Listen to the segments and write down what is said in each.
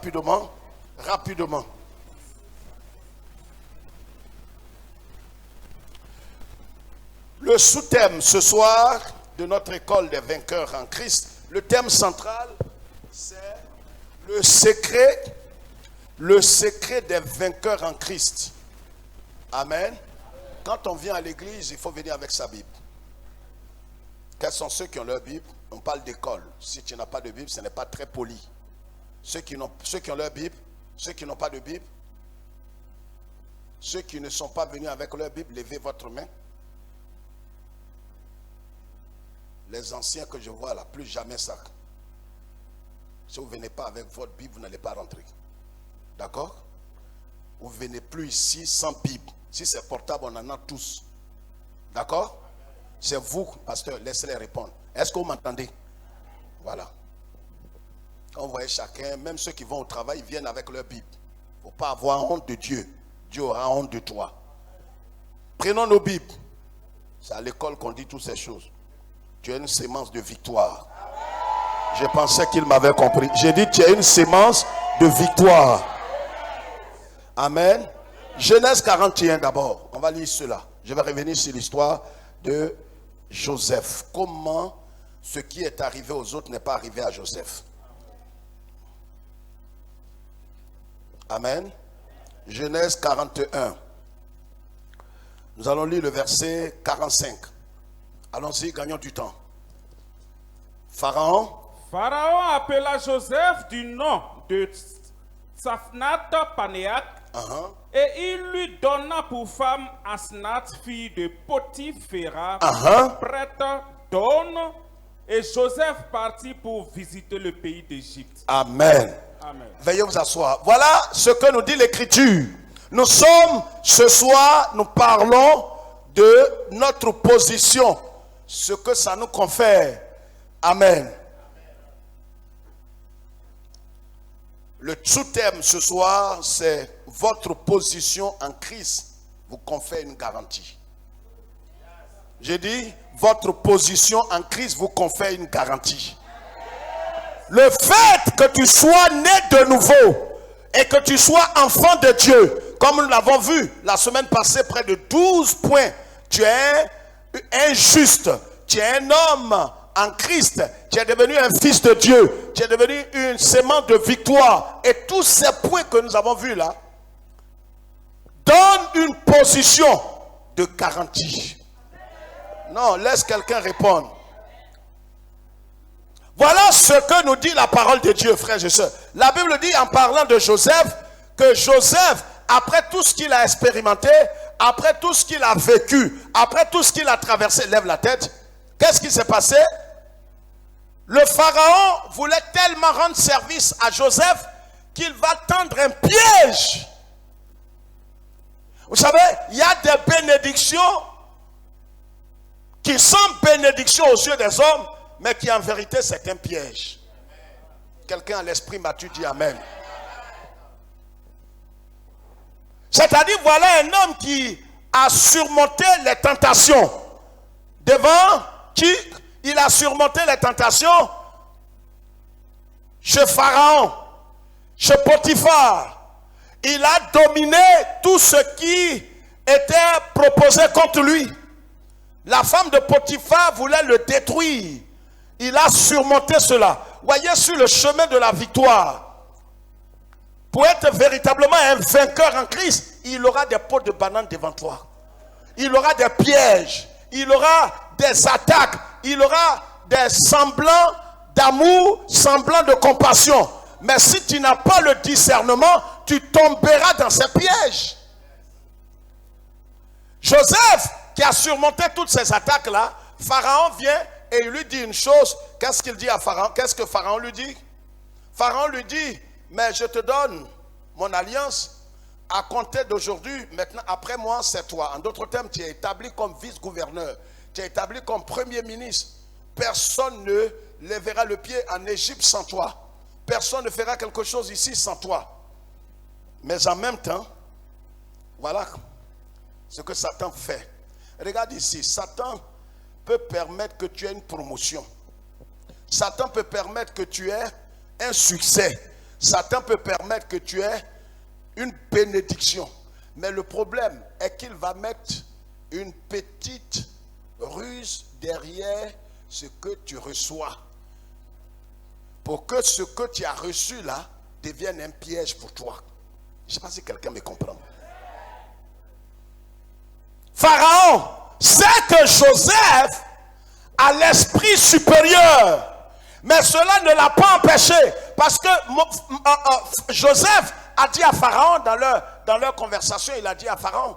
rapidement. Rapidement. Le sous-thème ce soir de notre école des vainqueurs en Christ, le thème central, c'est le secret des vainqueurs en Christ. Amen. Quand on vient à l'église, il faut venir avec sa Bible. Quels sont ceux qui ont leur Bible? On parle d'école. Si tu n'as pas de Bible, ce n'est pas très poli. Ceux qui ont leur Bible, ceux qui n'ont pas de Bible, ceux qui ne sont pas venus avec leur Bible, levez votre main. Les anciens que je vois là, plus jamais ça. Si vous ne venez pas avec votre Bible, vous n'allez pas rentrer. D'accord? Vous ne venez plus ici sans Bible. Si c'est portable, on en a tous. D'accord? C'est vous, pasteur, laissez-les répondre. Est-ce que vous m'entendez? Voilà. Quand vous voyez chacun, même ceux qui vont au travail, ils viennent avec leur Bible. Il ne faut pas avoir honte de Dieu. Dieu aura honte de toi. Prenons nos Bibles. C'est à l'école qu'on dit toutes ces choses. Tu as une sémence de victoire. Je pensais qu'il m'avait compris. J'ai dit, tu as une sémence de victoire. Amen. Genèse 41 d'abord. On va lire cela. Je vais revenir sur l'histoire de Joseph. Comment ce qui est arrivé aux autres n'est pas arrivé à Joseph. Amen. Genèse 41. Nous allons lire le verset 45. Allons-y, gagnons du temps. Pharaon appela Joseph du nom de Tsaphnath-Panéach et il lui donna pour femme Asnath, fille de Potiphéra, prêtre d'On. Et Joseph partit pour visiter le pays d'Égypte. Amen. Amen. Veuillez vous asseoir. Voilà ce que nous dit l'Écriture. Nous sommes, ce soir, nous parlons de notre position. Ce que ça nous confère. Amen. Le sous-thème ce soir, c'est votre position en Christ vous confère une garantie. J'ai dit, votre position en Christ vous confère une garantie. Le fait que tu sois né de nouveau et que tu sois enfant de Dieu, comme nous l'avons vu la semaine passée, près de 12 points, tu es injuste, tu es un homme en Christ, tu es devenu un fils de Dieu, tu es devenu une sémence de victoire. Et tous ces points que nous avons vus là donnent une position de garantie. Non, laisse quelqu'un répondre. Voilà ce que nous dit la parole de Dieu, frères et sœurs. La Bible dit en parlant de Joseph, que Joseph, après tout ce qu'il a expérimenté, après tout ce qu'il a vécu, après tout ce qu'il a traversé, lève la tête. Qu'est-ce qui s'est passé? Le Pharaon voulait tellement rendre service à Joseph qu'il va tendre un piège. Vous savez, il y a des bénédictions qui sont bénédictions aux yeux des hommes, mais qui en vérité c'est un piège. Quelqu'un à l'esprit mature dit amen. C'est-à-dire, voilà un homme qui a surmonté les tentations. Devant qui il a surmonté les tentations? Chez Pharaon, chez Potiphar. Il a dominé tout ce qui était proposé contre lui. La femme de Potiphar voulait le détruire. Il a surmonté cela. Voyez, sur le chemin de la victoire, pour être véritablement un vainqueur en Christ, il aura des pots de banane devant toi. Il aura des pièges. Il aura des attaques. Il aura des semblants d'amour, semblants de compassion. Mais si tu n'as pas le discernement, tu tomberas dans ces pièges. Joseph, qui a surmonté toutes ces attaques-là, Pharaon vient et il lui dit une chose. Qu'est-ce qu'il dit à Pharaon? Qu'est-ce que Pharaon lui dit? Pharaon lui dit, mais je te donne mon alliance. À compter d'aujourd'hui, maintenant, après moi, c'est toi. En d'autres termes, tu es établi comme vice-gouverneur. Tu es établi comme premier ministre. Personne ne lèvera le pied en Égypte sans toi. Personne ne fera quelque chose ici sans toi. Mais en même temps, voilà ce que Satan fait. Regarde ici, Satan peut permettre que tu aies une promotion. Satan peut permettre que tu aies un succès. Satan peut permettre que tu aies une bénédiction. Mais le problème est qu'il va mettre une petite ruse derrière ce que tu reçois. Pour que ce que tu as reçu là devienne un piège pour toi. Je ne sais pas si quelqu'un me comprend. Pharaon sait que Joseph a l'esprit supérieur. Mais cela ne l'a pas empêché. Parce que Joseph a dit à Pharaon, dans leur conversation, il a dit à Pharaon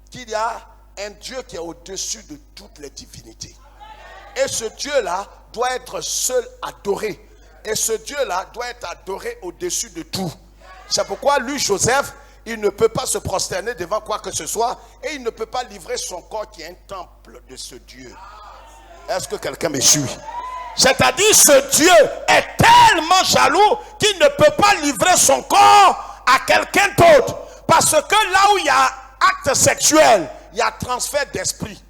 qu'il y a un Dieu qui est au-dessus de toutes les divinités. Et ce Dieu-là doit être seul adoré. Et ce Dieu-là doit être adoré au-dessus de tout. C'est pourquoi lui, Joseph, il ne peut pas se prosterner devant quoi que ce soit. Et il ne peut pas livrer son corps qui est un temple de ce Dieu. Est-ce que quelqu'un me suit? C'est-à-dire, ce Dieu est tellement jaloux qu'il ne peut pas livrer son corps à quelqu'un d'autre. Parce que là où il y a acte sexuel, il y a transfert d'esprit.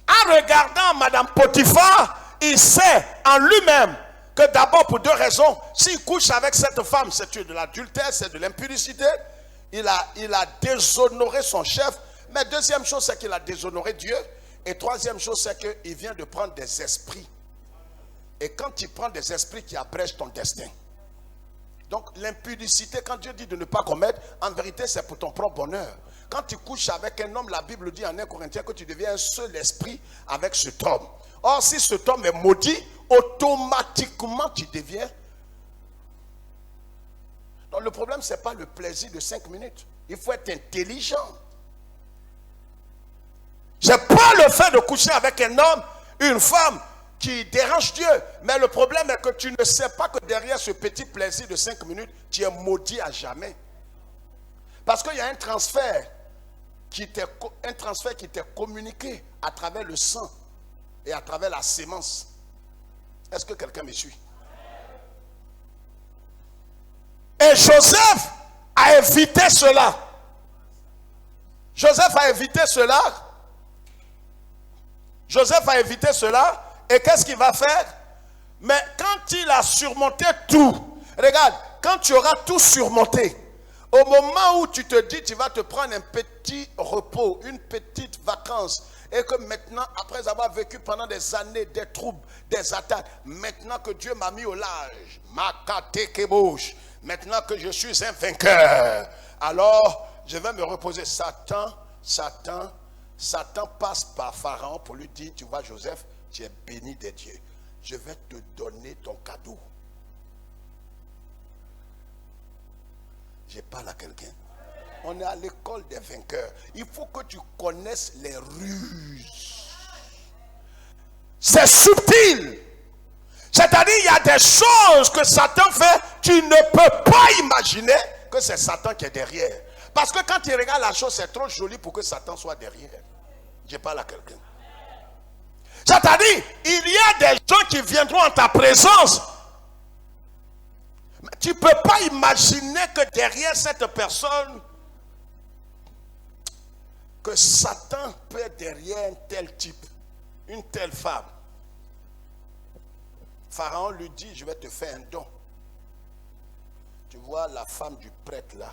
En regardant Madame Potiphar, il sait en lui-même que d'abord pour deux raisons. S'il couche avec cette femme, c'est de l'adultère, c'est de l'impudicité. Il a déshonoré son chef. Mais deuxième chose, c'est qu'il a déshonoré Dieu. Et troisième chose, c'est qu'il vient de prendre des esprits. Et quand tu prends des esprits qui abrègent ton destin. Donc l'impudicité, quand Dieu dit de ne pas commettre, en vérité c'est pour ton propre bonheur. Quand tu couches avec un homme, la Bible dit en 1 Corinthiens que tu deviens un seul esprit avec cet homme. Or si cet homme est maudit, automatiquement tu deviens. Donc le problème c'est pas le plaisir de 5 minutes. Il faut être intelligent. C'est pas le fait de coucher avec un homme, une femme qui dérange Dieu. Mais le problème est que tu ne sais pas que derrière ce petit plaisir de 5 minutes, tu es maudit à jamais. Parce qu'il y a un transfert qui t'est communiqué à travers le sang et à travers la sémence. Est-ce que quelqu'un me suit? Et Joseph a évité cela. Joseph a évité cela. Joseph a évité cela. Et qu'est-ce qu'il va faire? Mais quand il a surmonté tout, regarde, quand tu auras tout surmonté, au moment où tu te dis, tu vas te prendre un petit repos, une petite vacance, et que maintenant, après avoir vécu pendant des années, des troubles, des attaques, maintenant que Dieu m'a mis au large, maintenant que je suis un vainqueur, alors je vais me reposer. Satan passe par Pharaon pour lui dire, tu vois Joseph, tu es béni des dieux. Je vais te donner ton cadeau. Je parle à quelqu'un. On est à l'école des vainqueurs. Il faut que tu connaisses les ruses. C'est subtil. C'est-à-dire, il y a des choses que Satan fait, tu ne peux pas imaginer que c'est Satan qui est derrière. Parce que quand tu regardes la chose, c'est trop joli pour que Satan soit derrière. Je parle à quelqu'un. C'est-à-dire, il y a des gens qui viendront en ta présence. Mais tu ne peux pas imaginer que derrière cette personne, que Satan peut être derrière un tel type, une telle femme. Pharaon lui dit, je vais te faire un don. Tu vois la femme du prêtre là,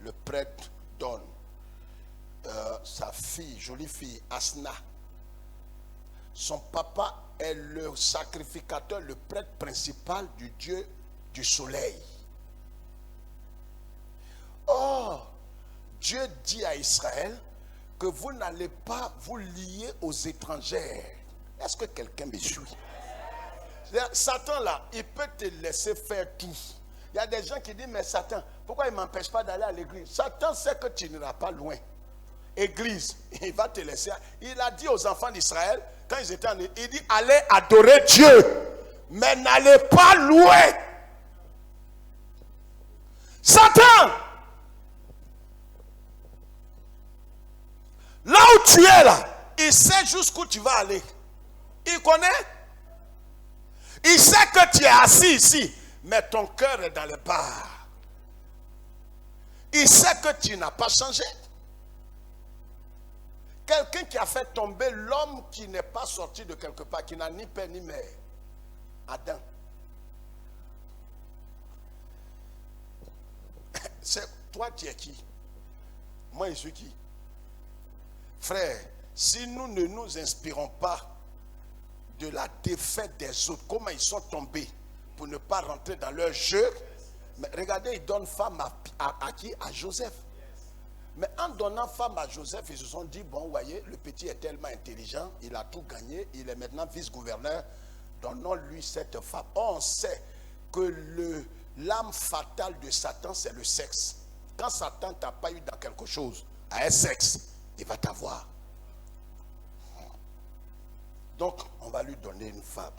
le prêtre donne sa fille, jolie fille, Asna. Son papa est le sacrificateur, le prêtre principal du Dieu du soleil. Or, Dieu dit à Israël que vous n'allez pas vous lier aux étrangères. Est-ce que quelqu'un me suit? Satan là, il peut te laisser faire tout. Il y a des gens qui disent, mais Satan, pourquoi il ne m'empêche pas d'aller à l'église? Satan sait que tu n'iras pas loin. Église, il va te laisser. Il a dit aux enfants d'Israël, quand ils étaient en Égypte, il dit, allez adorer Dieu, mais n'allez pas loin. Satan, là où tu es là, il sait jusqu'où tu vas aller. Il connaît. Il sait que tu es assis ici, mais ton cœur est dans les bars. Il sait que tu n'as pas changé. Quelqu'un qui a fait tomber l'homme qui n'est pas sorti de quelque part, qui n'a ni père ni mère. Adam. Toi, tu es qui? Moi, je suis qui? Frère, si nous ne nous inspirons pas de la défaite des autres, comment ils sont tombés pour ne pas rentrer dans leur jeu. Mais regardez, ils donnent femme à qui? À Joseph. Mais en donnant femme à Joseph, ils se sont dit, bon, vous voyez, le petit est tellement intelligent, il a tout gagné, il est maintenant vice-gouverneur, donnons-lui cette femme. On sait que l'âme fatale de Satan, c'est le sexe. Quand Satan t'a pas eu dans quelque chose, à un sexe, il va t'avoir. Donc, on va lui donner une femme.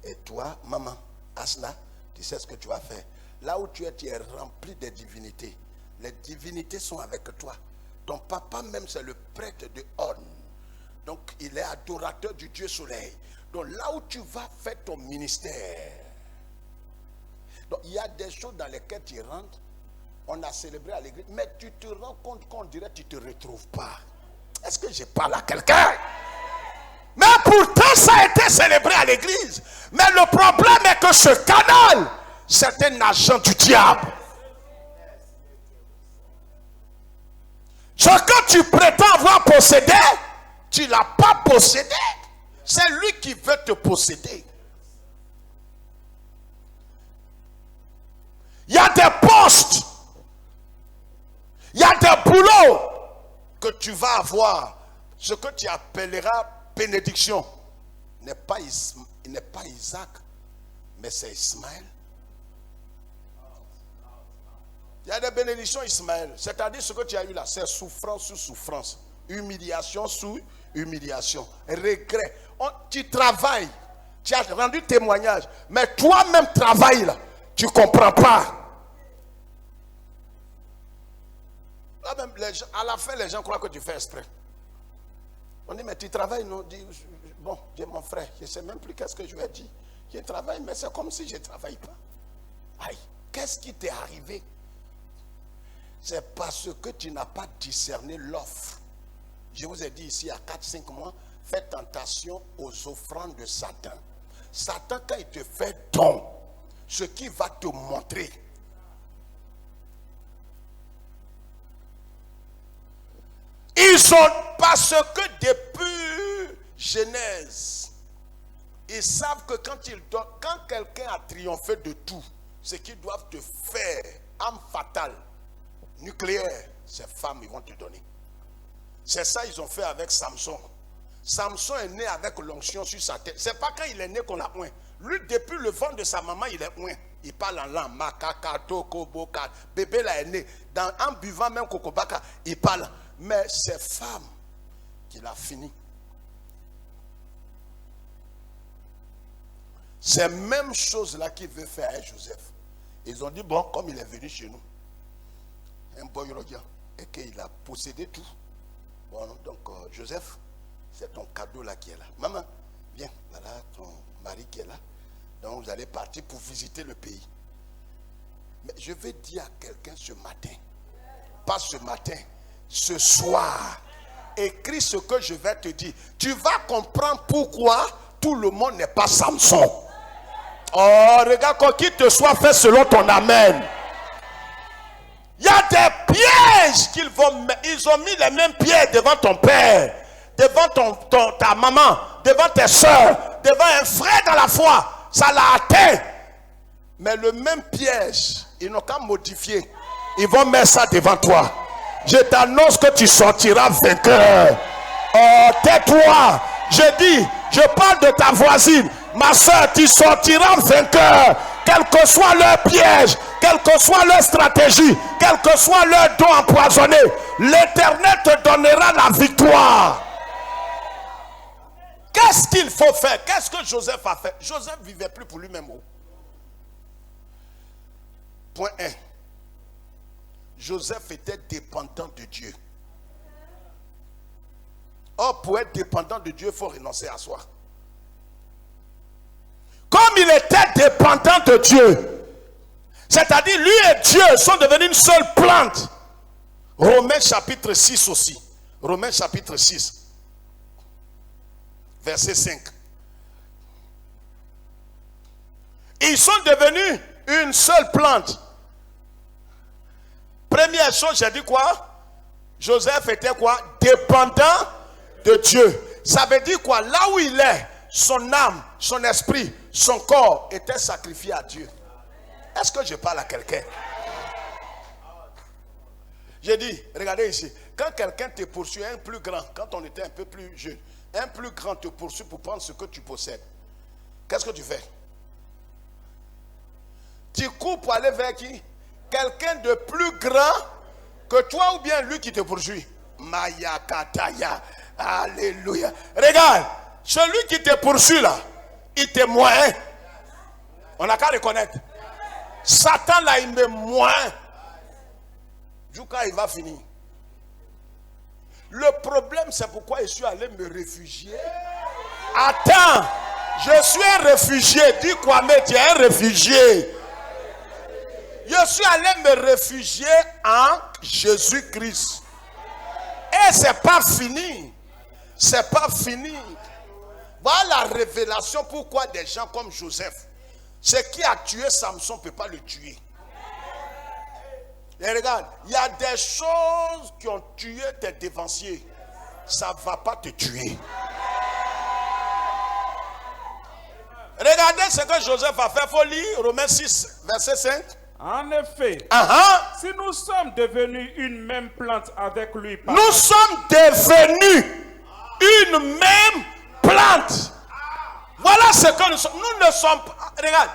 Et toi, maman, Asna, tu sais ce que tu vas faire. Là où tu es rempli de divinités. Les divinités sont avec toi. Ton papa même, c'est le prêtre de On. Donc, il est adorateur du Dieu soleil. Donc, là où tu vas faire ton ministère. Donc, il y a des choses dans lesquelles tu rentres. On a célébré à l'église. Mais tu te rends compte qu'on dirait que tu ne te retrouves pas. Est-ce que je parle à quelqu'un? Mais pourtant, ça a été célébré à l'église. Mais le problème est que ce canal, c'est un agent du diable. Ce que tu prétends avoir possédé, tu ne l'as pas possédé. C'est lui qui veut te posséder. Il y a des postes, il y a des boulots que tu vas avoir. Ce que tu appelleras bénédiction n'est pas Isaac, mais c'est Ismaël. Il y a des bénédictions Ismaël, c'est-à-dire ce que tu as eu là, c'est souffrance sous souffrance, humiliation sous humiliation, regret. Tu travailles, tu as rendu témoignage, mais toi-même travailles là, tu ne comprends pas. Là même, à la fin, les gens croient que tu fais exprès. On dit, mais tu travailles, non? Dit, bon, j'ai mon frère, je ne sais même plus qu'est-ce que je lui ai dit. Je travaille, mais c'est comme si je ne travaille pas. Aïe, qu'est-ce qui t'est arrivé? C'est parce que tu n'as pas discerné l'offre. Je vous ai dit ici, à 4-5 mois, fais tentation aux offrandes de Satan. Satan, quand il te fait don, ce qu'il va te montrer, ils ont, parce que depuis Genèse, ils savent que quand quelqu'un a triomphé de tout, ce qu'ils doivent te faire, âme fatale, nucléaire, ces femmes, ils vont te donner. C'est ça ils ont fait avec Samson. Samson est né avec l'onction sur sa tête. C'est pas quand il est né qu'on l'a oint. Lui, depuis le ventre de sa maman, il est oint. Il parle en langue. Makaka, toko, boka. Bébé là est né. En buvant même kokobaka, il parle. Mais ces femmes qu'il a fini. C'est la même chose là qu'il veut faire avec Joseph. Ils ont dit, bon, comme il est venu chez nous, un boy rodia, et qu'il a possédé tout. Bon, donc Joseph, c'est ton cadeau là qui est là. Maman, viens, voilà ton mari qui est là. Donc vous allez partir pour visiter le pays. Mais je vais dire à quelqu'un ce matin, pas ce matin, ce soir, écris ce que je vais te dire. Tu vas comprendre pourquoi tout le monde n'est pas Samson. Oh, regarde quand qui te soit fait selon ton amen. Il y a des pièges qu'ils vont mettre. Ils ont mis les mêmes pièges devant ton père, devant ta maman, devant tes soeurs, devant un frère dans la foi. Ça l'a atteint. Mais le même piège, ils n'ont qu'à modifier. Ils vont mettre ça devant toi. Je t'annonce que tu sortiras vainqueur. Oh, tais-toi. Je dis, je parle de ta voisine. Ma soeur, tu sortiras vainqueur. Quel que soit leur piège, quelle que soit leur stratégie, quel que soit leur don empoisonné, l'Éternel te donnera la victoire. Qu'est-ce qu'il faut faire? Qu'est-ce que Joseph a fait? Joseph ne vivait plus pour lui-même. Point 1. Joseph était dépendant de Dieu. Or, pour être dépendant de Dieu, il faut renoncer à soi. Comme il était dépendant de Dieu, c'est-à-dire lui et Dieu sont devenus une seule plante. Romains chapitre 6 aussi. Romains chapitre 6. Verset 5. Ils sont devenus une seule plante. Première chose, j'ai dit quoi? Joseph était quoi? Dépendant de Dieu. Ça veut dire quoi? Là où il est, son âme, son esprit, son corps était sacrifié à Dieu. Est-ce que je parle à quelqu'un? J'ai dit, regardez ici, quand quelqu'un te poursuit, un plus grand, quand on était un peu plus jeune, un plus grand te poursuit pour prendre ce que tu possèdes. Qu'est-ce que tu fais? Tu cours pour aller vers qui? Quelqu'un de plus grand que toi ou bien lui qui te poursuit. Maya Kataya. Alléluia. Regarde, celui qui te poursuit là, il te moyen. On n'a qu'à reconnaître. Satan là, il me moyen. Jusqu'à il va finir. Le problème, c'est pourquoi je suis allé me réfugier. Attends, je suis un réfugié. Dis quoi, mais tu es un réfugié. Je suis allé me réfugier en Jésus-Christ. Et c'est pas fini. C'est pas fini. Voilà la révélation pourquoi des gens comme Joseph, ce qui a tué Samson ne peut pas le tuer. Et regarde, il y a des choses qui ont tué tes dévanciers. Ça ne va pas te tuer. Regardez ce que Joseph a fait. Il faut lire Romains 6, verset 5. En effet, si nous sommes devenus une même plante avec lui, nous sommes devenus une même plante. Voilà ce que nous sommes. Nous ne sommes pas. Regarde.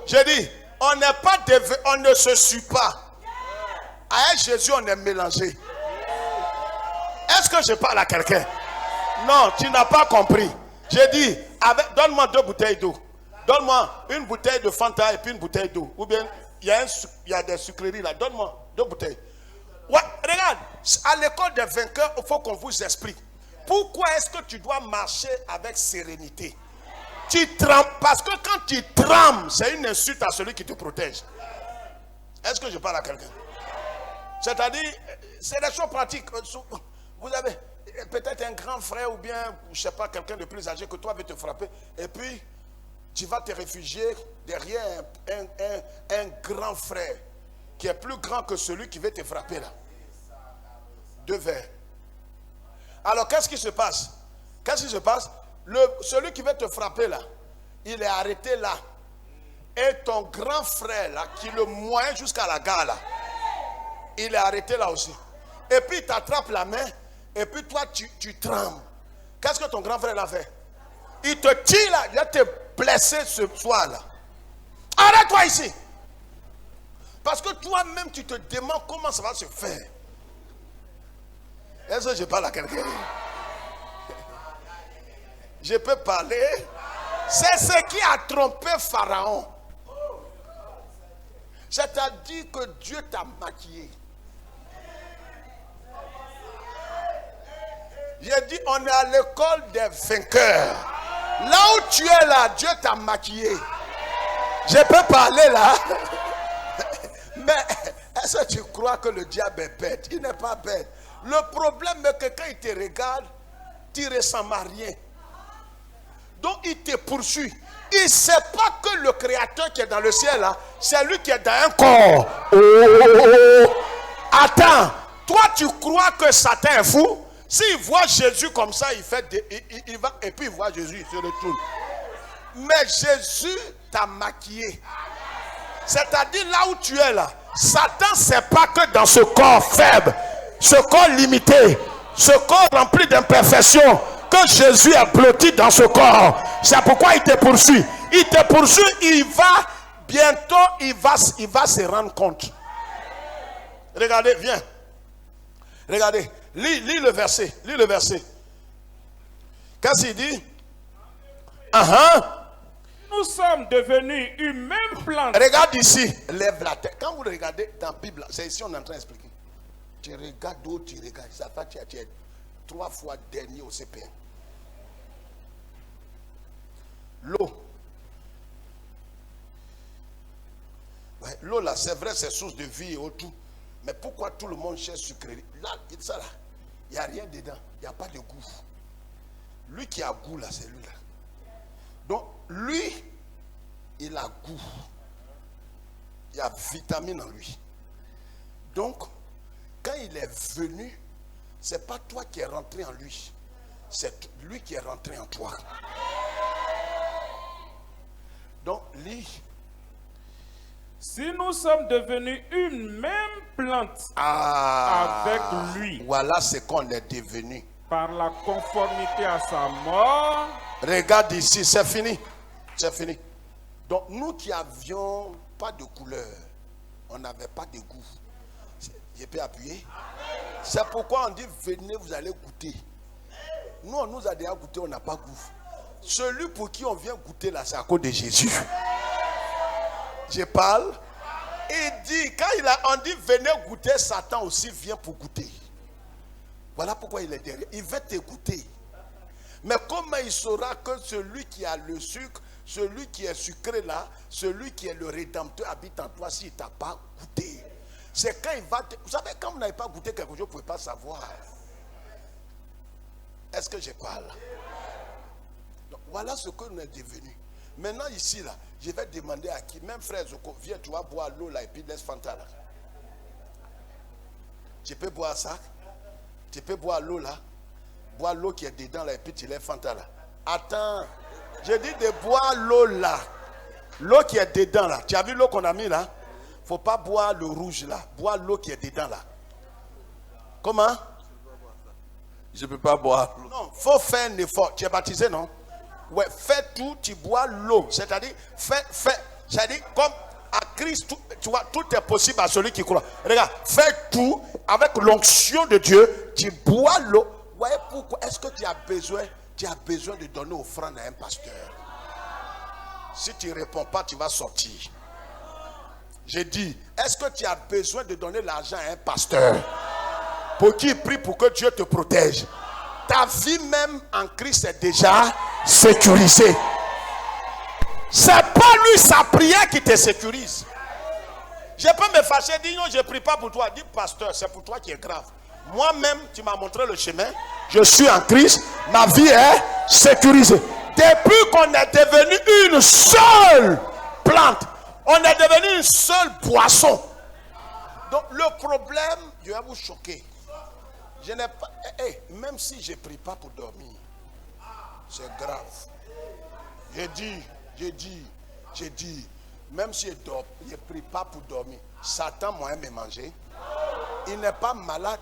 J'ai dit, on n'est pas devenu, on ne se suit pas. Avec Jésus, on est mélangé. Est-ce que je parle à quelqu'un? Non, tu n'as pas compris. J'ai dit, donne-moi 2 bouteilles d'eau. Donne-moi une bouteille de Fanta et puis une bouteille d'eau. Ou bien, il y a des sucreries là. Donne-moi 2 bouteilles. Ouais, regarde, à l'école des vainqueurs, il faut qu'on vous explique. Pourquoi est-ce que tu dois marcher avec sérénité? Tu trembles, parce que quand tu trembles, c'est une insulte à celui qui te protège. Est-ce que je parle à quelqu'un? C'est-à-dire, c'est des choses pratiques. Vous avez peut-être un grand frère ou bien, je ne sais pas, quelqu'un de plus âgé que toi veut te frapper. Et puis, tu vas te réfugier derrière un grand frère qui est plus grand que celui qui veut te frapper là. 2 verres. Alors, qu'est-ce qui se passe? Qu'est-ce qui se passe? Celui qui veut te frapper là, il est arrêté là. Et ton grand frère là, qui le moyen jusqu'à la gare là, il est arrêté là aussi. Et puis il t'attrape la main, et puis toi tu trembles. Qu'est-ce que ton grand frère a fait? Il te tire là, il va te blesser ce soir là. Arrête-toi ici. Parce que toi-même tu te demandes comment ça va se faire. Est-ce que je parle à quelqu'un? Je peux parler. C'est ce qui a trompé Pharaon. C'est-à-dire que Dieu t'a maquillé. J'ai dit, on est à l'école des vainqueurs. Là où tu es là, Dieu t'a maquillé. Je peux parler là. Mais est-ce que tu crois que le diable est bête? Il n'est pas bête. Le problème est que quand il te regarde, tu ne ressembles à rien. Donc il te poursuit. Il ne sait pas que le créateur qui est dans le ciel là, c'est lui qui est dans un corps. Attends, toi tu crois que Satan est fou? S'il voit Jésus comme ça, il va et puis il voit Jésus, il se retourne. Mais Jésus t'a maquillé. C'est-à-dire là où tu es là, Satan ne sait pas que dans ce corps faible, ce corps limité, ce corps rempli d'imperfections, que Jésus est blotti dans ce corps. C'est pourquoi il te poursuit. Il te poursuit, il va, bientôt il va se rendre compte. Regardez, viens. Regardez, lis le verset. Lis le verset. Qu'est-ce qu'il dit? Nous sommes devenus une même plante. Regarde ici, lève la tête. Quand vous regardez dans la Bible, c'est ici on est en train d'expliquer. Tu regardes d'où tu regardes. Ça fait que tu es 3 fois dernier au CPN. L'eau. Ouais, l'eau là, c'est vrai, c'est source de vie et tout. Mais pourquoi tout le monde cherche sucrerie? Là, ça là, il n'y a rien dedans. Il n'y a pas de goût. Lui qui a goût là, c'est lui là. Donc, lui, il a goût. Il y a vitamine en lui. Donc, quand il est venu, ce n'est pas toi qui es rentré en lui. C'est lui qui est rentré en toi. Donc, lis. Si nous sommes devenus une même plante avec lui, Voilà ce qu'on est devenu. Par la conformité à sa mort. Regarde ici, c'est fini. C'est fini. Donc, nous qui avions pas de couleur, on n'avait pas de goût. Je peux appuyer? C'est pourquoi on dit venez, vous allez goûter. Nous, on nous a déjà goûté, on n'a pas goût. Celui pour qui on vient goûter là, c'est à cause de Jésus. Je parle. Il dit, quand on dit venez goûter, Satan aussi vient pour goûter. Voilà pourquoi il est derrière. Il va te goûter. Mais comment il saura que celui qui a le sucre, celui qui est sucré là, celui qui est le rédempteur habite en toi s'il ne t'a pas goûté? C'est quand il va te... Vous savez, quand vous n'avez pas goûté quelque chose, vous ne pouvez pas savoir. Est-ce que je parle? Donc, voilà ce que nous sommes devenus. Maintenant ici là, je vais demander à qui, même frère Zoko, viens, tu vas boire l'eau là et puis laisse Fanta là. Tu peux boire ça? Tu peux boire l'eau là, boire l'eau qui est dedans là et puis tu laisses Fanta là. Attends, je dis de boire l'eau là, l'eau qui est dedans là. Tu as vu l'eau qu'on a mis là? Faut pas boire le rouge là, boire l'eau qui est dedans là. Comment? Je ne peux pas boire. Non, faut faire un effort. Tu es baptisé, non? Ouais, fais tout, tu bois l'eau. C'est-à-dire, c'est-à-dire, comme à Christ, tu vois, tout est possible à celui qui croit. Regarde, fais tout avec l'onction de Dieu, tu bois l'eau. Vous voyez pourquoi? Est-ce que tu as besoin de donner offrande à un pasteur? Si tu ne réponds pas, tu vas sortir. J'ai dit, est-ce que tu as besoin de donner l'argent à un pasteur pour qu'il prie pour que Dieu te protège? Ta vie même en Christ est déjà sécurisée. C'est pas lui sa prière qui te sécurise. Je peux me fâcher, dire non, je ne prie pas pour toi. Dis pasteur, c'est pour toi qui est grave. Moi-même, tu m'as montré le chemin. Je suis en Christ, ma vie est sécurisée. Depuis qu'on est devenu une seule plante, on est devenu une seule boisson. Donc le problème, je vais vous choquer. Je n'ai pas, même si je ne prie pas pour dormir, c'est grave. J'ai dit, même si je ne prie pas pour dormir, Satan m'a me manger. Il n'est pas malade.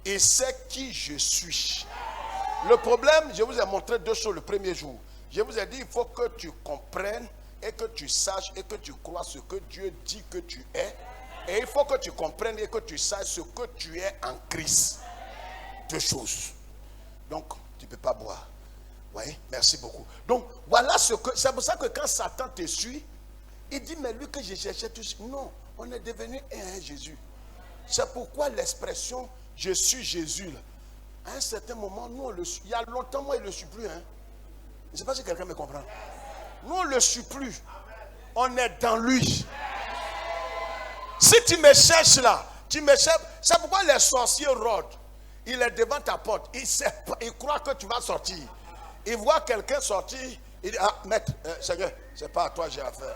Il sait qui je suis. Le problème, je vous ai montré deux choses le premier jour. Je vous ai dit, il faut que tu comprennes et que tu saches et que tu crois ce que Dieu dit que tu es. Et il faut que tu comprennes et que tu saches ce que tu es en Christ. Deux choses. Donc, tu ne peux pas boire. Oui, merci beaucoup. Donc, voilà ce que... C'est pour ça que quand Satan te suit, il dit, mais lui que je cherchais, non, on est devenu un Jésus. C'est pourquoi l'expression « je suis Jésus », là, à un certain moment, nous, on le suit. Il y a longtemps, moi, il ne le suit plus. Hein. Je ne sais pas si quelqu'un me comprend. Nous, on ne le suit plus. On est dans lui. Si tu me cherches là, tu me cherches. C'est pourquoi les sorciers rôdent. Il est devant ta porte. Il croit que tu vas sortir. Il voit quelqu'un sortir. Il dit, ah, maître, Seigneur, c'est pas à toi que j'ai affaire.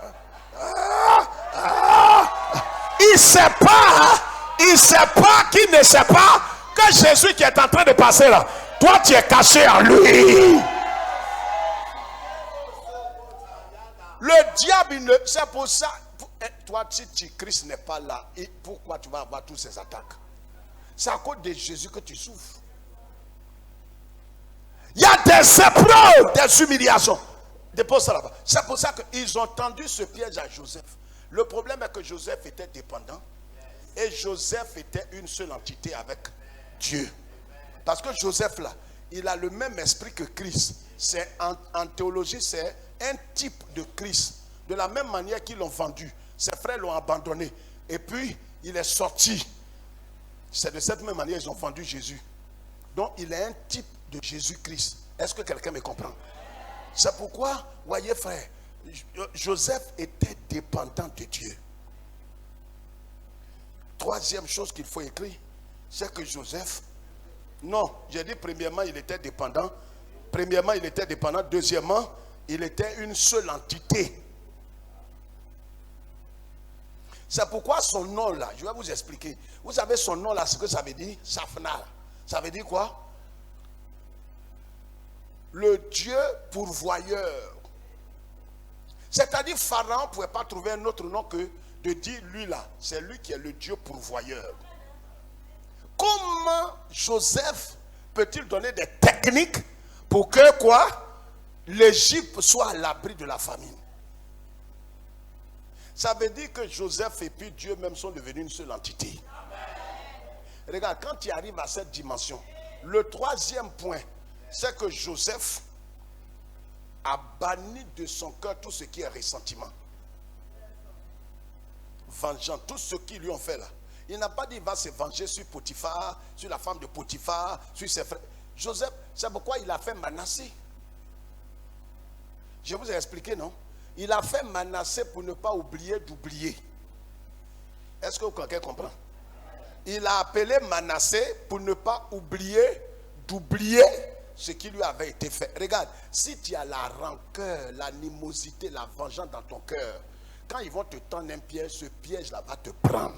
Il ne sait pas. Il ne sait pas qu'il ne sait pas que Jésus qui est en train de passer là. Toi, tu es caché en lui. Le diable, c'est pour ça. Toi, si Christ n'est pas là, pourquoi tu vas avoir toutes ces attaques? C'est à cause de Jésus que tu souffres. Il y a des épreuves, des humiliations. Dépose ça là-bas. C'est pour ça qu'ils ont tendu ce piège à Joseph. Le problème est que Joseph était dépendant. Et Joseph était une seule entité avec Dieu. Parce que Joseph là, il a le même esprit que Christ. C'est en théologie, c'est un type de Christ. De la même manière qu'ils l'ont vendu. Ses frères l'ont abandonné. Et puis, il est sorti. C'est de cette même manière qu'ils ont vendu Jésus. Donc, il est un type de Jésus-Christ. Est-ce que quelqu'un me comprend? C'est pourquoi, voyez frère, Joseph était dépendant de Dieu. Troisième chose qu'il faut écrire, c'est que Joseph, non, j'ai dit premièrement, il était dépendant. Premièrement, il était dépendant. Deuxièmement, il était une seule entité. C'est pourquoi son nom là, je vais vous expliquer. Vous savez son nom là, ce que ça veut dire? Shafna. Ça veut dire quoi? Le Dieu pourvoyeur. C'est-à-dire Pharaon ne pouvait pas trouver un autre nom que de dire lui là, c'est lui qui est le Dieu pourvoyeur. Comment Joseph peut-il donner des techniques pour que quoi? L'Égypte soit à l'abri de la famine. Ça veut dire que Joseph et puis Dieu même sont devenus une seule entité. Amen. Regarde, quand tu arrives à cette dimension, le troisième point, c'est que Joseph a banni de son cœur tout ce qui est ressentiment. Vengeance, tout ce qu'ils lui ont fait là. Il n'a pas dit qu'il va se venger sur Potiphar, sur la femme de Potiphar, sur ses frères. Joseph, c'est pourquoi il a fait Manassé. Je vous ai expliqué, non? Il a fait Manassé pour ne pas oublier d'oublier. Est-ce que quelqu'un comprend? Il a appelé Manassé pour ne pas oublier d'oublier ce qui lui avait été fait. Regarde, si tu as la rancœur, l'animosité, la vengeance dans ton cœur, quand ils vont te tendre un piège, ce piège-là va te prendre.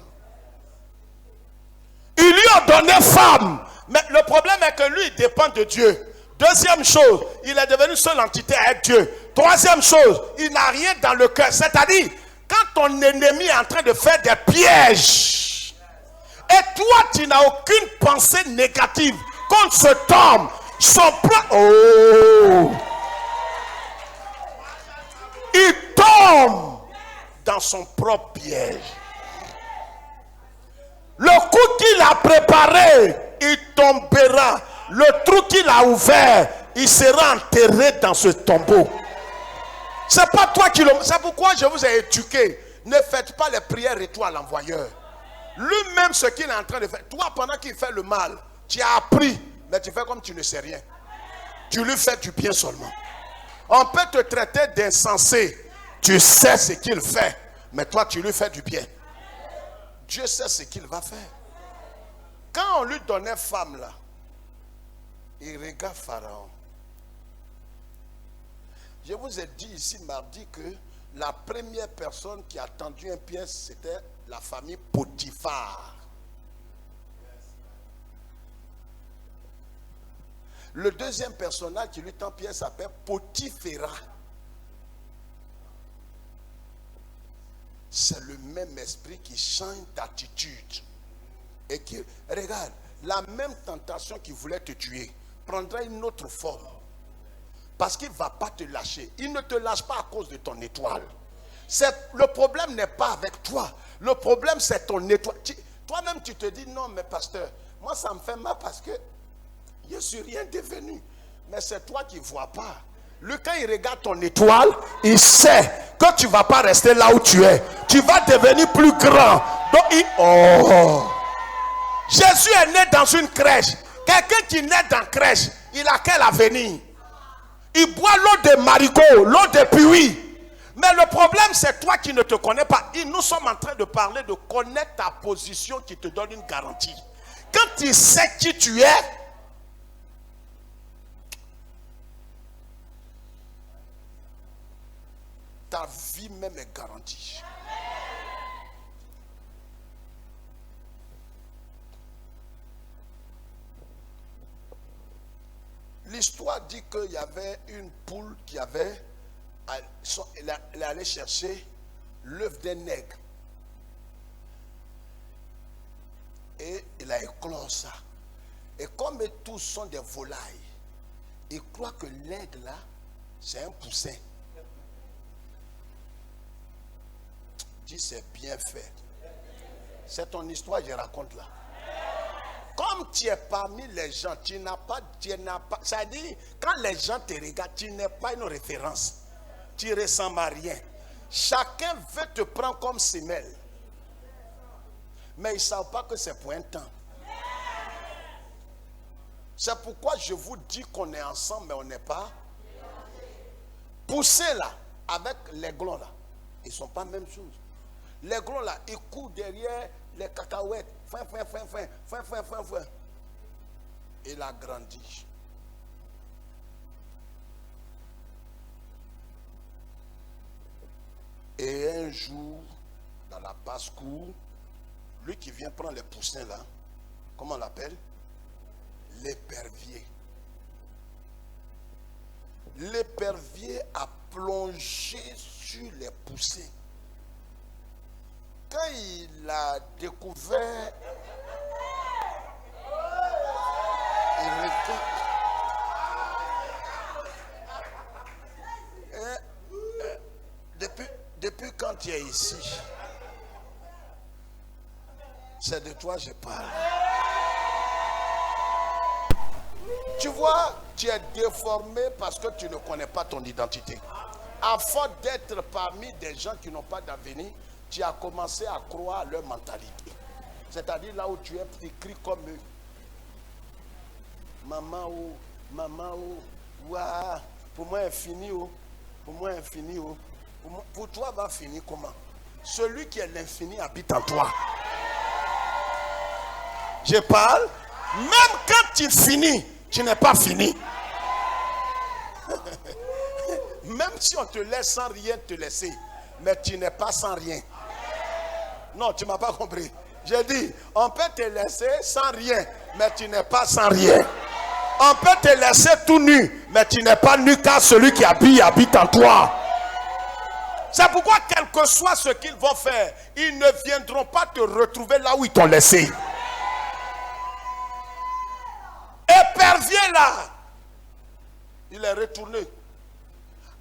Ils lui ont donné femme, mais le problème est que lui, il dépend de Dieu. Deuxième chose, il est devenu seule entité avec Dieu. Troisième chose, il n'a rien dans le cœur. C'est-à-dire, quand ton ennemi est en train de faire des pièges, et toi, tu n'as aucune pensée négative contre cet homme, son plan... Oh! Il tombe dans son propre piège. Le coup qu'il a préparé, il tombera. Le trou qu'il a ouvert, il sera enterré dans ce tombeau. C'est pas toi qui le... C'est pourquoi je vous ai éduqué. Ne faites pas les prières et toi l'envoyeur. Lui-même ce qu'il est en train de faire. Toi, pendant qu'il fait le mal, tu as appris, mais tu fais comme tu ne sais rien. Tu lui fais du bien seulement. On peut te traiter d'insensé. Tu sais ce qu'il fait, mais toi tu lui fais du bien. Dieu sait ce qu'il va faire. Quand on lui donnait femme là, il regarde Pharaon. Je vous ai dit ici mardi que la première personne qui a tendu un piège, c'était la famille Potiphar. Le deuxième personnage qui lui tend piège s'appelle Potiphéra. C'est le même esprit qui change d'attitude. Et qui, regarde, la même tentation qui voulait te tuer prendra une autre forme. Parce qu'il ne va pas te lâcher. Il ne te lâche pas à cause de ton étoile. Le problème n'est pas avec toi. Le problème c'est ton étoile. Toi-même tu te dis non mais pasteur, moi ça me fait mal parce que je ne suis rien devenu. Mais c'est toi qui ne vois pas. Lui, quand il regarde ton étoile, il sait que tu ne vas pas rester là où tu es. Tu vas devenir plus grand. Donc, Jésus est né dans une crèche. Quelqu'un qui naît dans la crèche, il a quel avenir? Il boit l'eau de marigot, l'eau de puits. Mais le problème, c'est toi qui ne te connais pas. Et nous sommes en train de parler de connaître ta position qui te donne une garantie. Quand tu sais qui tu es, ta vie même est garantie. L'histoire dit qu'il y avait une poule qui avait... Elle allait chercher l'œuf d'un nègre. Et il a éclos ça. Et comme tous sont des volailles, il croit que l'aigle là, c'est un poussin. Dis c'est bien fait. C'est ton histoire que je raconte là. Comme tu es parmi les gens, tu n'as pas, c'est-à-dire, quand les gens te regardent, tu n'es pas une référence. Tu ne ressembles à rien. Chacun veut te prendre comme semelle. Mais ils ne savent pas que c'est pour un temps. C'est pourquoi je vous dis qu'on est ensemble, mais on n'est pas. Poussez là, avec les glons là, ils ne sont pas la même chose. Les glons là, ils courent derrière les cacahuètes. Il a grandi. Et un jour, dans la basse-cour, lui qui vient prendre les poussins là, comment on l'appelle? L'épervier. L'épervier a plongé sur les poussins. Quand il a découvert, il regarde. Depuis quand tu es ici, c'est de toi que je parle. Tu vois, tu es déformé parce que tu ne connais pas ton identité. À force d'être parmi des gens qui n'ont pas d'avenir, tu as commencé à croire à leur mentalité. C'est-à-dire là où tu es, tu écris comme eux. Maman, ouah, pour moi infini, pour moi infini, pour toi va finir comment? Celui qui est l'infini habite en toi. Je parle, même quand tu finis, tu n'es pas fini. Même si on te laisse sans rien te laisser, mais tu n'es pas sans rien. Non, tu ne m'as pas compris. J'ai dit, on peut te laisser sans rien, mais tu n'es pas sans rien. On peut te laisser tout nu, mais tu n'es pas nu car celui qui habite en toi. C'est pourquoi, quel que soit ce qu'ils vont faire, ils ne viendront pas te retrouver là où ils t'ont laissé. Épervier là, il est retourné.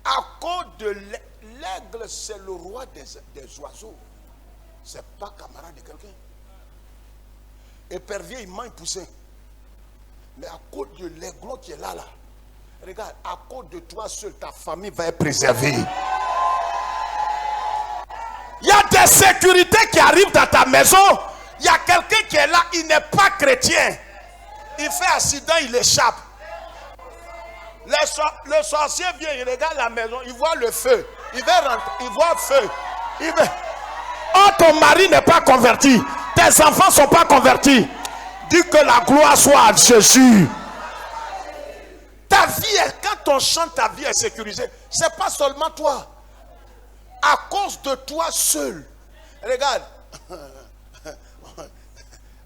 À cause de l'aigle, c'est le roi des oiseaux. C'est pas camarade de quelqu'un. Épervier, il mange poussin. Mais à cause de l'aiglon qui est là, regarde, à cause de toi seul, ta famille va être préservée. Il y a des sécurités qui arrivent dans ta maison. Il y a quelqu'un qui est là, il n'est pas chrétien. Il fait accident, il échappe. Le sorcier vient, il regarde la maison, il voit le feu. Il va rentrer, il voit le feu. Oh, ton mari n'est pas converti. Tes enfants ne sont pas convertis. Dis que la gloire soit à Jésus. Ta vie, quand on chante, ta vie est sécurisée. Ce n'est pas seulement toi. À cause de toi seul. Regarde.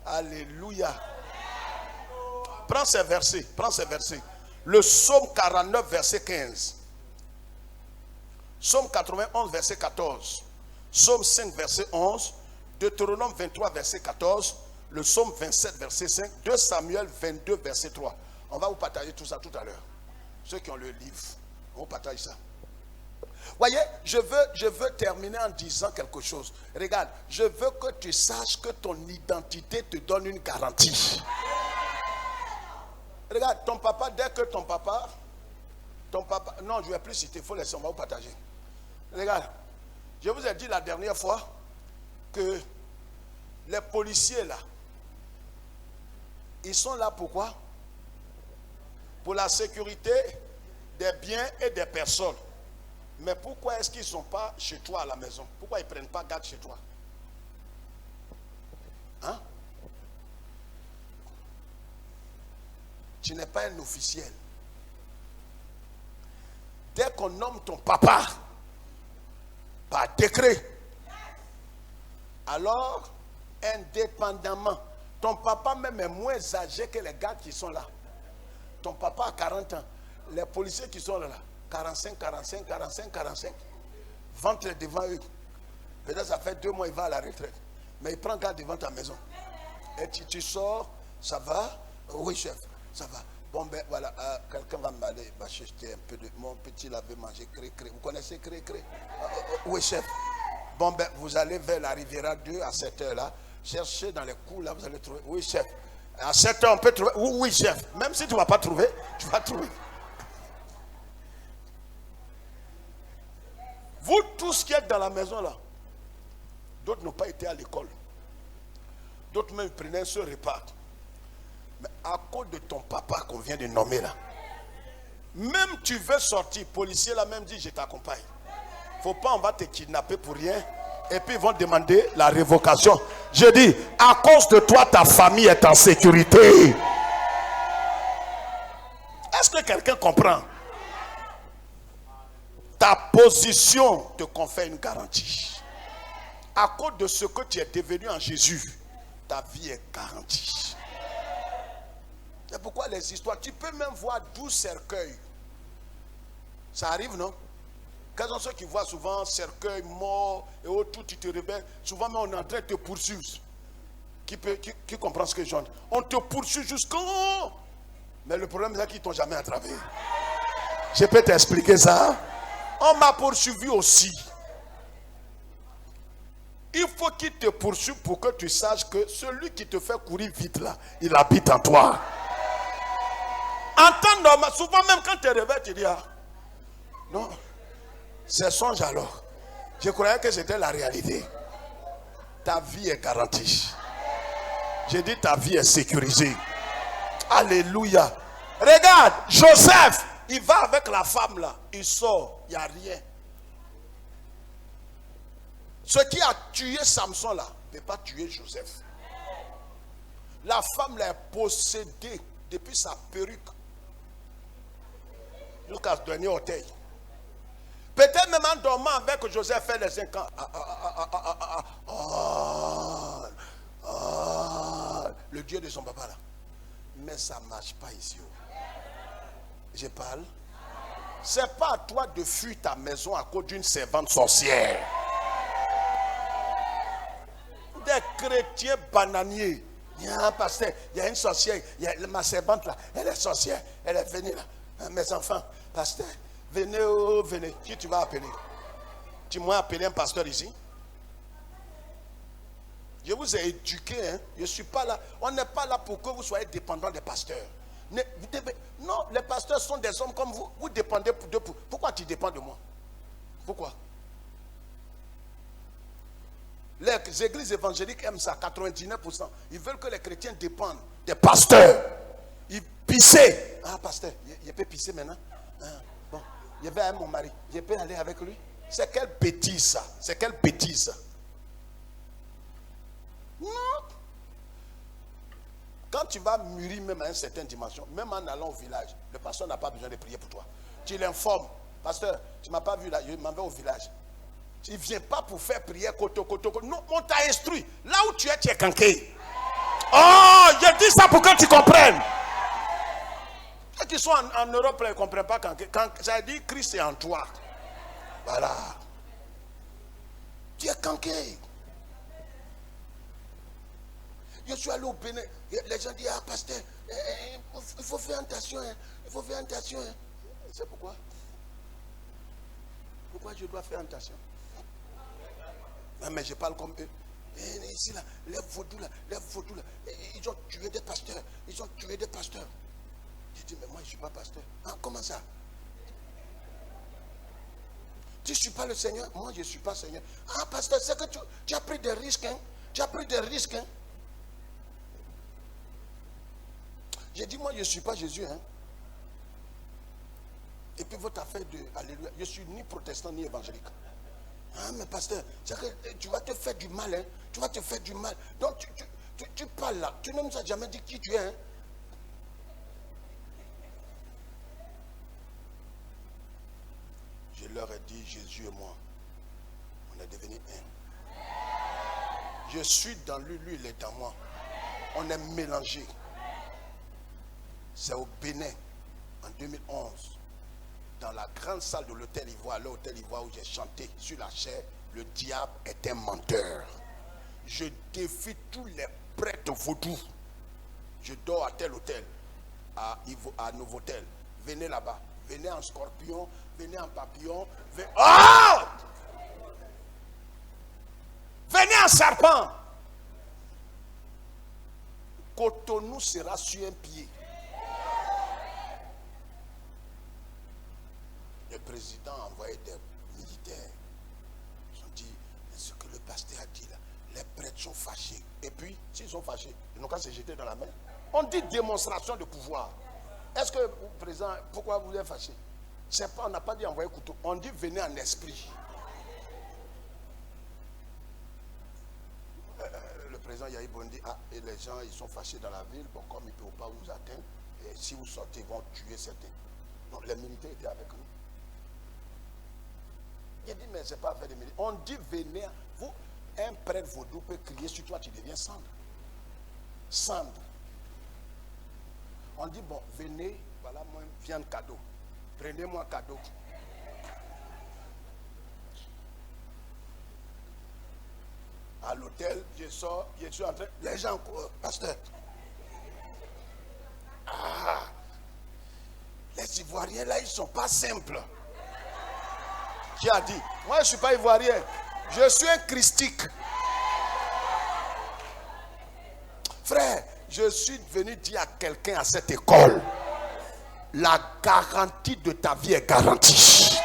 Alléluia. Prends ces versets. Prends ces versets. Le psaume 49, verset 15. Psaume 91, verset 14. Psaume 5, verset 11. Deutéronome 23, verset 14. Le psaume 27, verset 5. 2 Samuel 22, verset 3. On va vous partager tout ça tout à l'heure. Ceux qui ont le livre, on vous partage ça. Voyez, je veux terminer en disant quelque chose. Regarde, je veux que tu saches que ton identité te donne une garantie. Regarde, ton papa, dès que ton papa, non, je ne vais plus citer, il faut laisser, on va vous partager. Regarde, je vous ai dit la dernière fois que les policiers là, ils sont là pourquoi? Pour la sécurité des biens et des personnes. Mais pourquoi est-ce qu'ils ne sont pas chez toi à la maison? Pourquoi ils ne prennent pas garde chez toi? Hein? Tu n'es pas un officiel. Dès qu'on nomme ton papa par décret, alors indépendamment, ton papa même est moins âgé que les gars qui sont là. Ton papa a 40 ans. Les policiers qui sont là, 45, 45, 45, 45. Ventre devant eux. Peut-être ça fait 2 mois, il va à la retraite. Mais il prend garde devant ta maison. Et tu sors, ça va? Oui, chef, ça va. Bon, ben voilà, quelqu'un va m'aller chercher un peu de... Mon petit l'avait mangé, cré. Vous connaissez cré? Oui, chef. Bon, ben vous allez vers la Riviera 2 à cette heure-là. Cherchez dans les coups, là, vous allez trouver. Oui, chef. À 7 heures, on peut trouver. Oui, chef. Même si tu ne vas pas trouver, tu vas trouver. Vous tous qui êtes dans la maison là, d'autres n'ont pas été à l'école. D'autres même prenaient ce repas. Mais à cause de ton papa qu'on vient de nommer là, même tu veux sortir, policier là même dit je t'accompagne. Faut pas, on va te kidnapper pour rien. Et puis ils vont demander la révocation. Je dis, à cause de toi, ta famille est en sécurité. Est-ce que quelqu'un comprend? Ta position te confère une garantie. À cause de ce que tu es devenu en Jésus, ta vie est garantie. C'est pourquoi les histoires, tu peux même voir 12 cercueils. Ça arrive, non? Quels sont ceux qui voient souvent cercueil, mort et autour, tu te réveilles. Souvent, mais on est en train de te poursuivre. Qui comprend ce que je dis? On te poursuit jusqu'au... Mais le problème, c'est qu'ils ne t'ont jamais attrapé. Je peux t'expliquer ça. On m'a poursuivi aussi. Il faut qu'il te poursuive pour que tu saches que celui qui te fait courir vite là, il habite en toi. En temps normal, souvent même quand tu te réveilles, tu dis, ah, non, c'est songe alors. Je croyais que c'était la réalité. Ta vie est garantie. J'ai dit ta vie est sécurisée. Alléluia. Regarde, Joseph, il va avec la femme là. Il sort, il n'y a rien. Ce qui a tué Samson là, ne peut pas tuer Joseph. La femme l'a possédé depuis sa perruque jusqu'à ce dernier orteil. Peut-être même en dormant avec Joseph fait les 5 ans. Le Dieu de son papa là. Mais ça ne marche pas ici. Je parle. C'est pas à toi de fuir ta maison à cause d'une servante sorcière. Des chrétiens bananiers. Il y a un pasteur, il y a une sorcière, il y a ma servante là, elle est sorcière, elle est venue là. Mes enfants, pasteur, venez, oh, venez. Qui tu vas appeler? Tu m'as appelé un pasteur ici? Je vous ai éduqué, hein? Je ne suis pas là. On n'est pas là pour que vous soyez dépendants des pasteurs. Non, les pasteurs sont des hommes comme vous. Vous dépendez de vous. Pourquoi tu dépends de moi? Pourquoi? Les églises évangéliques aiment ça, 99%. Ils veulent que les chrétiens dépendent des pasteurs. Ils pissent. Ah, pasteur, je peux pisser maintenant? Ah, bon, je vais avec mon mari. Je peux aller avec lui? C'est quelle bêtise ça? C'est quelle bêtise ça? Non. Quand tu vas mûrir même à une certaine dimension, même en allant au village, le pasteur n'a pas besoin de prier pour toi. Tu l'informes. Pasteur, tu ne m'as pas vu là, je m'en vais au village. Tu ne viens pas pour faire prière, koto. Non, on t'a instruit. Là où tu es canqué. Oh, je dis ça pour que tu comprennes. Ceux qui sont en Europe, ils ne comprennent pas canqué. Quand ça dit Christ est en toi. Voilà. Tu es canqué. Je suis allé au Bénin. Les gens disent, ah, pasteur, il faut faire attention. Il faut faire attention. C'est pourquoi? Pourquoi je dois faire attention? Non, mais je parle comme eux. Ici, là, les vaudous, là, ils ont tué des pasteurs. Ils ont tué des pasteurs. Je dis, mais moi, je ne suis pas pasteur. Ah, comment ça? Tu ne suis pas le Seigneur? Moi, je ne suis pas Seigneur. Ah, pasteur, c'est que tu as pris des risques, hein? Tu as pris des risques, hein? J'ai dit, moi, je ne suis pas Jésus, hein? Et puis votre affaire de Alléluia, je ne suis ni protestant ni évangélique. Ah, mais pasteur, c'est que tu vas te faire du mal, hein? Tu vas te faire du mal. Donc tu parles là, tu ne nous as jamais dit qui tu es, hein? Je leur ai dit, Jésus et moi, on est devenus un. Je suis dans lui, lui il est dans moi. On est mélangés. C'est au Bénin, en 2011, dans la grande salle de l'hôtel Ivoire, l'hôtel Ivoire où j'ai chanté sur la chair, le diable est un menteur. Je défie tous les prêtres vaudous. Je dors à tel hôtel, à Novotel. Venez là-bas, venez en scorpion, venez en papillon, venez en serpent. Cotonou sera sur un pied. Le président a envoyé des militaires. Ils ont dit, ce que le pasteur a dit là, les prêtres sont fâchés. Et puis, s'ils sont fâchés, ils n'ont qu'à se jeter dans la mer. On dit démonstration de pouvoir. Est-ce que, président, pourquoi vous êtes fâché? C'est pas, on n'a pas dit envoyer couteau. On dit venez en esprit. Le président Yahi Bondi, et les gens, ils sont fâchés dans la ville. Bon, comme ils ne peuvent pas vous atteindre, et si vous sortez, ils vont tuer certains. Donc, les militaires étaient avec nous. Il dit, mais ce n'est pas affaire de militaires. On dit, venez, vous, Un prêtre vaudou peut crier sur toi, tu deviens cendre. Cendre. On dit, bon, venez, voilà moi, viande cadeau. Prenez-moi cadeau. À l'hôtel, je sors, je suis en train. Les gens, pasteur. Ah, les Ivoiriens là, ils ne sont pas simples. Qui a dit? Moi, je ne suis pas Ivoirien. Je suis un christique. Frère, je suis venu dire à quelqu'un à cette école, la garantie de ta vie est garantie.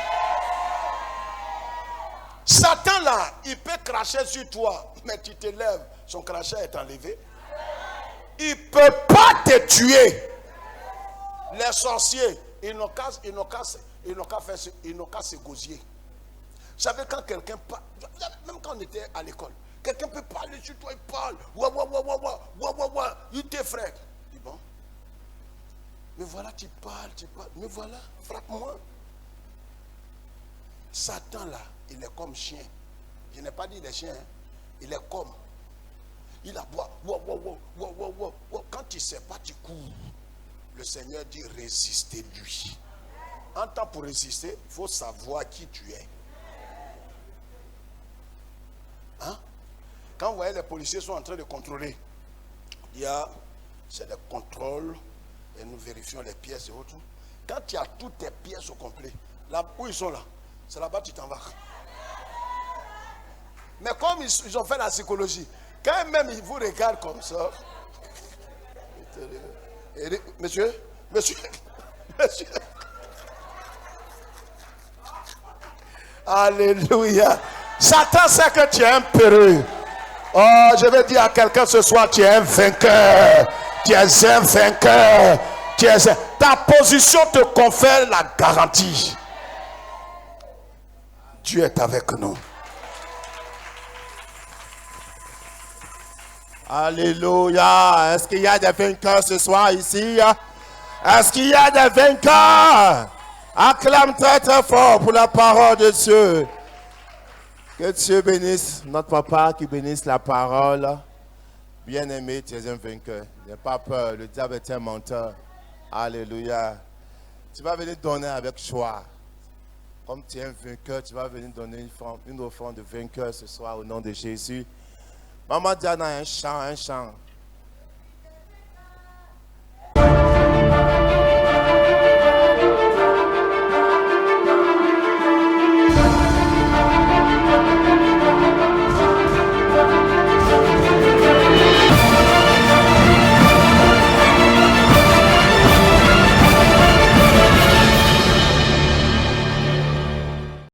Satan là, il peut cracher sur toi, mais tu te lèves, son crachat est enlevé. Il ne peut pas te tuer. Les sorciers, ils n'ont qu'à se gosier. Vous savez, quand quelqu'un parle, même quand on était à l'école, quelqu'un peut parler sur toi, il parle, il t'effraie. Il dit bon, mais voilà, tu parles, mais voilà, frappe-moi. Satan là, il est comme chien. Je n'ai pas dit les chiens, hein. Il est comme. Il aboie. Quand tu ne sais pas, tu cours. Le Seigneur dit résistez-lui. En temps pour résister, il faut savoir qui tu es. Hein? Quand vous voyez les policiers sont en train de contrôler, il y a, c'est des contrôles et nous vérifions les pièces et autres. Quand tu as toutes tes pièces au complet, là où ils sont là, c'est là-bas que tu t'en vas. Mais comme ils ont fait la psychologie, quand même ils vous regardent comme ça. Monsieur. Alléluia. Satan sait que tu es un peureux. Oh, je vais dire à quelqu'un ce soir, tu es un vainqueur. Tu es un vainqueur. Ta position te confère la garantie. Dieu est avec nous. Alléluia. Est-ce qu'il y a des vainqueurs ce soir ici? Est-ce qu'il y a des vainqueurs? Acclame très très fort pour la parole de Dieu. Que Dieu bénisse notre papa, qui bénisse la parole. Bien-aimé, tu es un vainqueur. N'aie pas peur, le diable est un menteur. Alléluia. Tu vas venir donner avec joie. Comme tu es un vainqueur, tu vas venir donner une offrande de vainqueur ce soir au nom de Jésus. Maman Diana, un chant.